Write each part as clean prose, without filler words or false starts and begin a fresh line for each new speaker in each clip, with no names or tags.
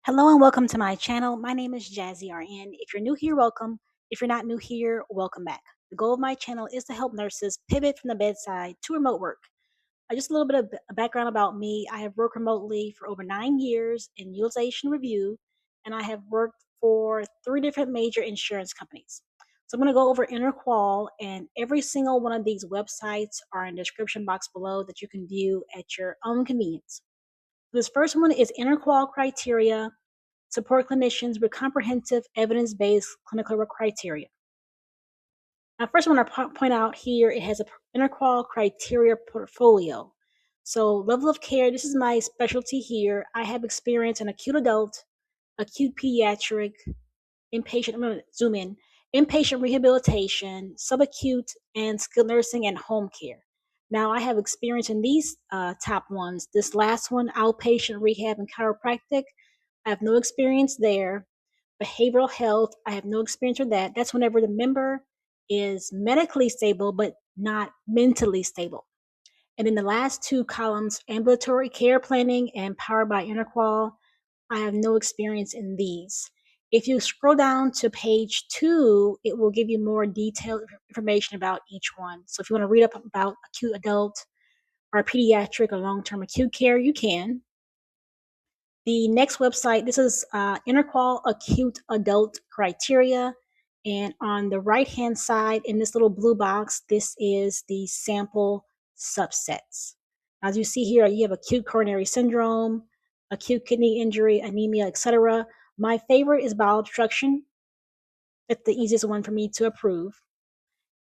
Hello and welcome to my channel. My name is Jazzy RN. If you're new here, welcome. If you're not new here, welcome back. The goal of my channel is to help nurses pivot from the bedside to remote work. Just a little bit of background about me. I have worked remotely for over 9 years in utilization review, and I have worked for 3 different major insurance companies. So I'm going to go over Interqual, and every single one of these websites are in the description box below that you can view at your own convenience. This first one is Interqual Criteria, support clinicians with comprehensive evidence-based clinical criteria. Now, first I want to point out here, it has a Interqual criteria portfolio. So level of care, this is my specialty here. I have experience in acute adult, acute pediatric, inpatient, I'm going to zoom in, inpatient rehabilitation, subacute, and skilled nursing and home care. Now, I have experience in these top ones. This last one, outpatient rehab and chiropractic, I have no experience there. Behavioral health, I have no experience with that. That's whenever the member is medically stable but not mentally stable. And in the last two columns, ambulatory care planning and powered by Interqual, I have no experience in these. If you scroll down to page 2, it will give you more detailed information about each one. So if you want to read up about acute adult or pediatric or long-term acute care, you can. The next website, this is Interqual Acute Adult Criteria. And on the right-hand side in this little blue box, this is the sample subsets. As you see here, you have acute coronary syndrome, acute kidney injury, anemia, etc. My favorite is bowel obstruction. That's the easiest one for me to approve.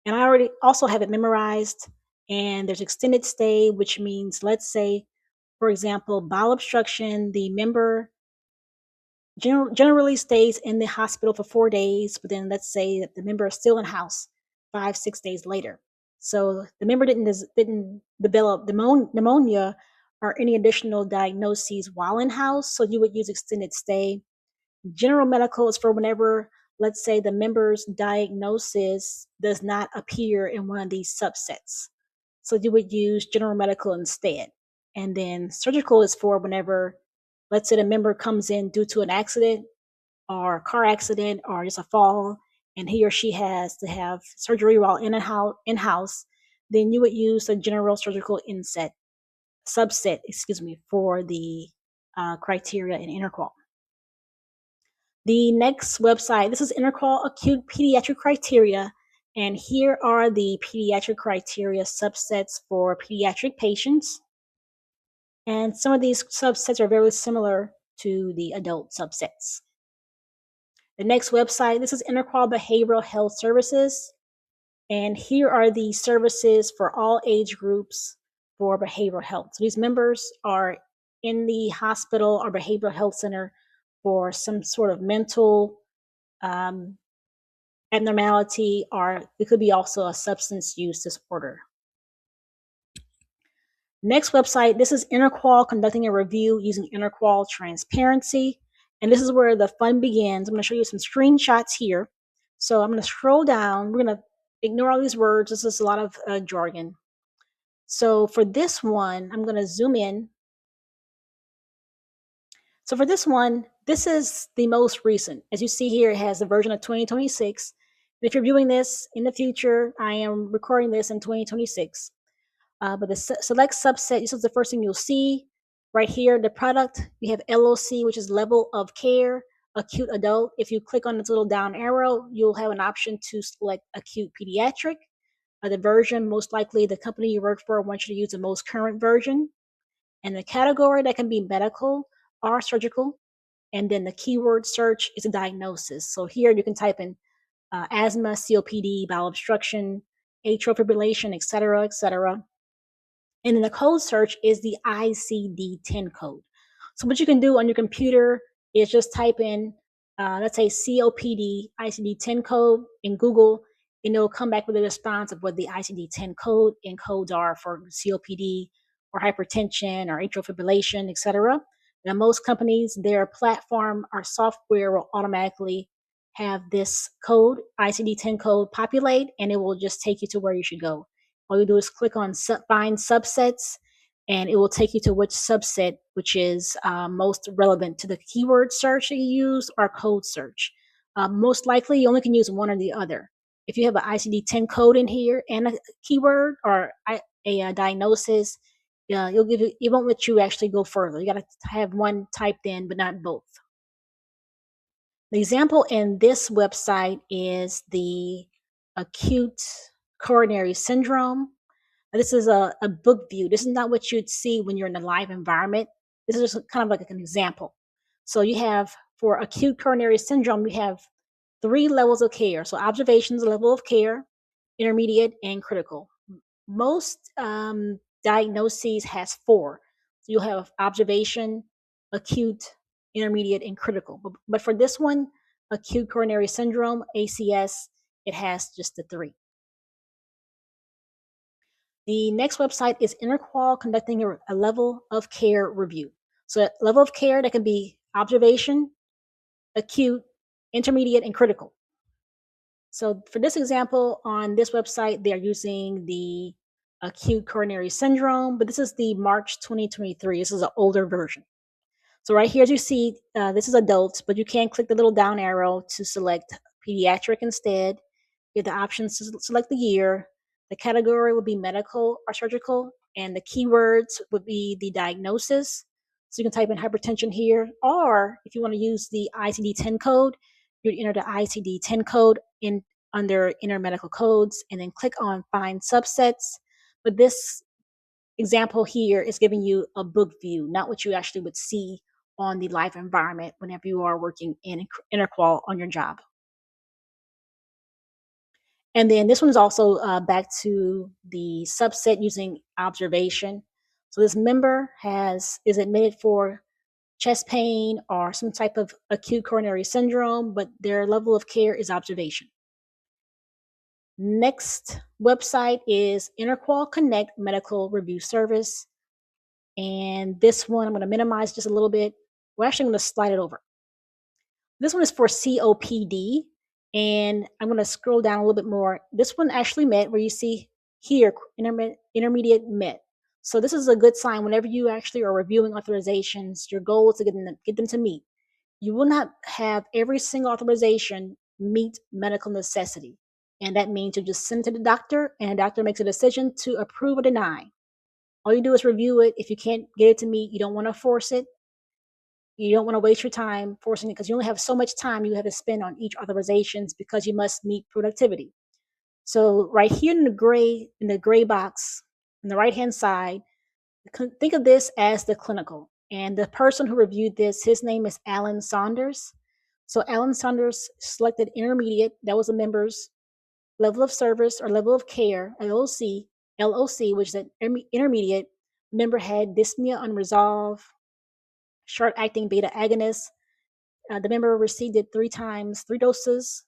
And I already also have it memorized. And there's extended stay, which means, let's say, for example, bowel obstruction, the member generally stays in the hospital for 4 days, but then let's say that the member is still in house 5-6 days later. So the member didn't develop pneumonia or any additional diagnoses while in house, so you would use extended stay. General medical is for whenever, let's say, the member's diagnosis does not appear in one of these subsets. So you would use general medical instead. And then surgical is for whenever, let's say, the member comes in due to an accident or car accident or just a fall, and he or she has to have surgery while in house, then you would use the general surgical subset, for the criteria in Interqual. The next website, this is Interqual Acute Pediatric Criteria, and here are the pediatric criteria subsets for pediatric patients. And some of these subsets are very similar to the adult subsets. The next website, this is Interqual Behavioral Health Services, and here are the services for all age groups for behavioral health. So these members are in the hospital or behavioral health center for some sort of mental abnormality, or it could be also a substance use disorder. Next website, this is Interqual conducting a review using Interqual transparency. And this is where the fun begins. I'm going to show you some screenshots here. So I'm going to scroll down. We're going to ignore all these words. This is a lot of jargon. So for this one, I'm going to zoom in. So for this one, this is the most recent. As you see here, it has the version of 2026. If you're viewing this in the future, I am recording this in 2026. But the select subset, this is the first thing you'll see right here. The product, we have LOC, which is level of care, acute adult. If you click on this little down arrow, you'll have an option to select acute pediatric. The version, most likely the company you work for wants you to use the most current version. And the category, that can be medical or surgical. And then the keyword search is a diagnosis. So here you can type in asthma, COPD, bowel obstruction, atrial fibrillation, etc., etc. And then the code search is the ICD-10 code. So what you can do on your computer is just type in, let's say, COPD ICD-10 code in Google, and it'll come back with a response of what the ICD-10 code and codes are for COPD or hypertension or atrial fibrillation, etc. Now, most companies, their platform or software will automatically have this code, ICD-10 code, populate, and it will just take you to where you should go. All you do is click on find subsets, and it will take you to which subset, which is most relevant to the keyword search that you use or code search. Most likely, you only can use one or the other. If you have an ICD-10 code in here and a keyword or a diagnosis, you'll give it won't let you actually go further. You got to have one typed in, but not both. The example in this website is the acute coronary syndrome. This is a book view. This is not what you'd see when you're in a live environment. This is just kind of like an example. So you have, for acute coronary syndrome, you have 3 levels of care. So observations, level of care, intermediate, and critical. Most diagnoses has 4. So you'll have observation, acute, intermediate, and critical. But for this one, acute coronary syndrome, ACS, it has just the 3. The next website is Interqual conducting a level of care review. So level of care, that can be observation, acute, intermediate, and critical. So for this example, on this website, they are using the acute coronary syndrome, but this is the March 2023. This is an older version. So right here, as you see, this is adults, but you can click the little down arrow to select pediatric instead. You have the options to select the year. The category would be medical or surgical, and the keywords would be the diagnosis. So you can type in hypertension here, or if you want to use the ICD-10 code, you'd enter the ICD-10 code in under Enter Medical Codes, and then click on Find Subsets. But this example here is giving you a book view, not what you actually would see on the live environment whenever you are working in Interqual on your job. And then this one is also back to the subset using observation. So this member is admitted for chest pain or some type of acute coronary syndrome, but their level of care is observation. Next website is Interqual Connect Medical Review Service. And this one, I'm going to minimize just a little bit. We're actually going to slide it over. This one is for COPD, and I'm going to scroll down a little bit more. This one actually met, where you see here, intermediate met. So this is a good sign whenever you actually are reviewing authorizations. Your goal is to get them to meet. You will not have every single authorization meet medical necessity. And that means you just send it to the doctor, and the doctor makes a decision to approve or deny. All you do is review it. If you can't get it to meet, you don't want to force it. You don't want to waste your time forcing it, because you only have so much time you have to spend on each authorizations, because you must meet productivity. So right here in the gray box on the right-hand side, think of this as the clinical. And the person who reviewed this, his name is Alan Saunders. So Alan Saunders selected intermediate. That was a member's level of service or level of care, LOC, which is an intermediate. Member had dyspnea unresolved, short-acting beta agonist. The member received it 3 times, 3 doses,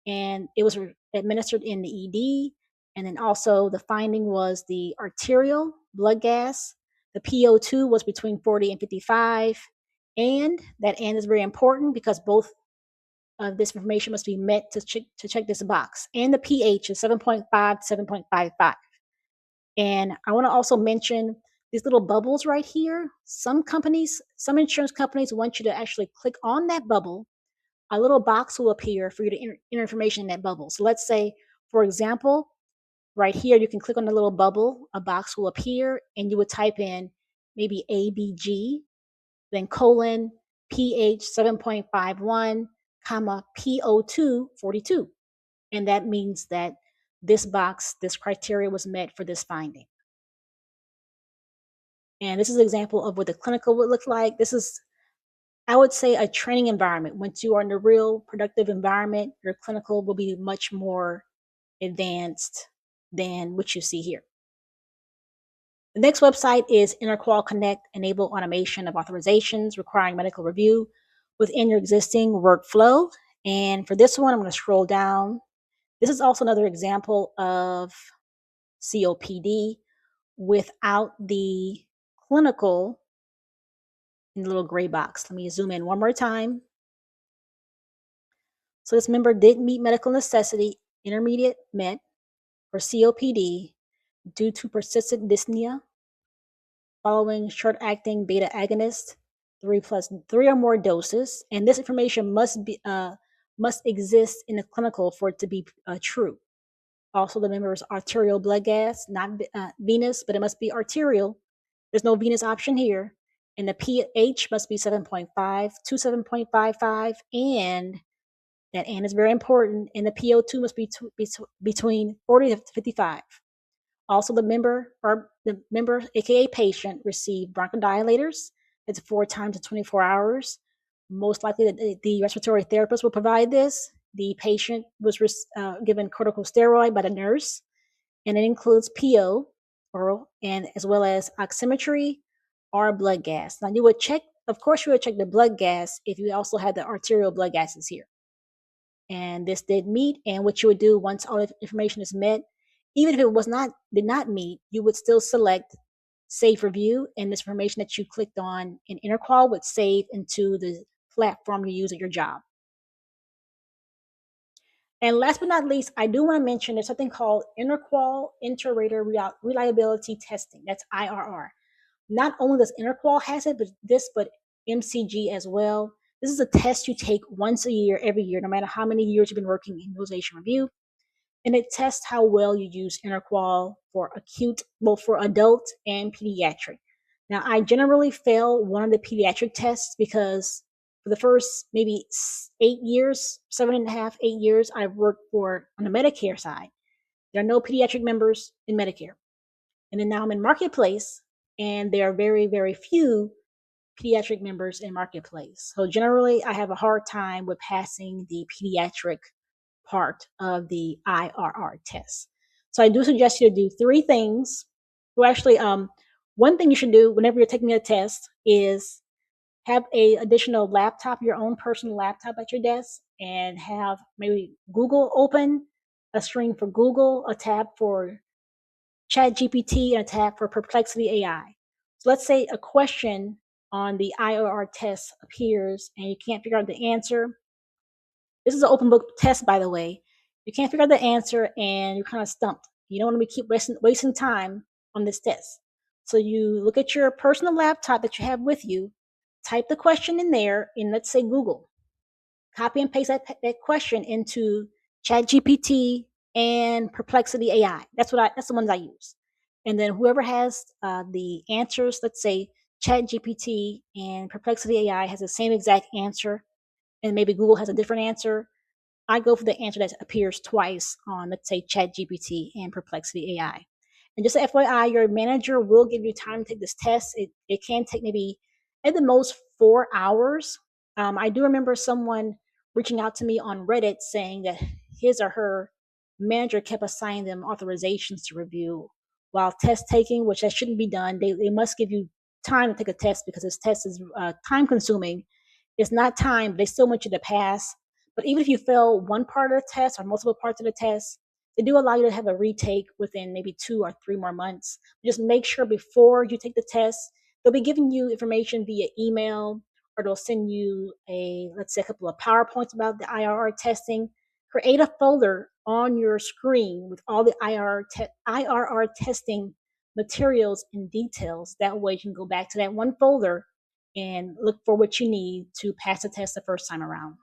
and it was administered in the ED. And then also the finding was the arterial blood gas. The PO2 was between 40 and 55. And that and is very important, because both of this information must be met to check this box. And the pH is 7.5 to 7.55. And I want to also mention these little bubbles right here. Some insurance companies want you to actually click on that bubble. A little box will appear for you to enter information in that bubble. So let's say, for example, right here, you can click on the little bubble, a box will appear, and you would type in maybe ABG, then colon, pH 7.51, comma, PO2 42. And that means that this criteria was met for this finding. And this is an example of what the clinical would look like. This is, I would say, a training environment. Once you are in a real productive environment, your clinical will be much more advanced than what you see here. The next website is Interqual Connect, enable automation of authorizations requiring medical review within your existing workflow. And for this one, I'm going to scroll down. This is also another example of COPD without the clinical in the little gray box. Let me zoom in one more time. So this member did meet medical necessity, intermediate met, for COPD due to persistent dyspnea following short-acting beta agonists, three or more doses, and this information must exist in the clinical for it to be true. Also, the member's arterial blood gas, not venous, but it must be arterial. There's no venous option here. And the pH must be 7.5 to 7.55, and is very important. And the PO2 must be between 40 to 55. Also, the member, aka patient, received bronchodilators. It's 4 times in 24 hours. Most likely, the respiratory therapist will provide this. The patient was given corticosteroid by the nurse, and it includes PO, oral, and as well as oximetry or blood gas. Now, of course, you would check the blood gas if you also had the arterial blood gases here. And this did meet, and what you would do once all the information is met, even if it did not meet, you would still select save review, and this information that you clicked on in Interqual would save into the platform you use at your job. And last but not least, I do want to mention there's something called Interqual Inter-Rater Reliability Testing. That's IRR. Not only does Interqual has it, but MCG as well. This is a test you take once a year, every year, no matter how many years you've been working in utilization review. And it tests how well you use Interqual for acute, both for adult and pediatric. Now, I generally fail one of the pediatric tests because for the first maybe 8 years, 7.5, 8 years, I've worked on the Medicare side. There are no pediatric members in Medicare. And then now I'm in Marketplace, and there are very, very few pediatric members in Marketplace. So generally, I have a hard time with passing the pediatric part of the IRR test. So I do suggest you to do 3 things. Well, actually, one thing you should do whenever you're taking a test is have a additional laptop, your own personal laptop at your desk, and have maybe Google open, a screen for Google, a tab for ChatGPT, and a tab for Perplexity AI. So let's say a question on the IRR test appears and you can't figure out the answer. This is an open book test, by the way. You can't figure out the answer and you're kind of stumped. You don't want to keep wasting time on this test. So you look at your personal laptop that you have with you, type the question in there in, let's say, Google. Copy and paste that question into ChatGPT and Perplexity AI. That's the ones I use. And then whoever has the answers, let's say ChatGPT and Perplexity AI has the same exact answer, and maybe Google has a different answer, I go for the answer that appears twice on, let's say, ChatGPT and Perplexity AI. And just FYI, your manager will give you time to take this test. It can take maybe at the most 4 hours. I do remember someone reaching out to me on Reddit saying that his or her manager kept assigning them authorizations to review while test taking, which that shouldn't be done. They must give you time to take a test because this test is time consuming. It's not time, but they still want you to pass. But even if you fail one part of the test or multiple parts of the test, they do allow you to have a retake within maybe 2 or 3 more months. Just make sure before you take the test, they'll be giving you information via email, or they'll send you let's say a couple of PowerPoints about the IRR testing. Create a folder on your screen with all the IRR testing materials and details. That way you can go back to that one folder and look for what you need to pass the test the first time around.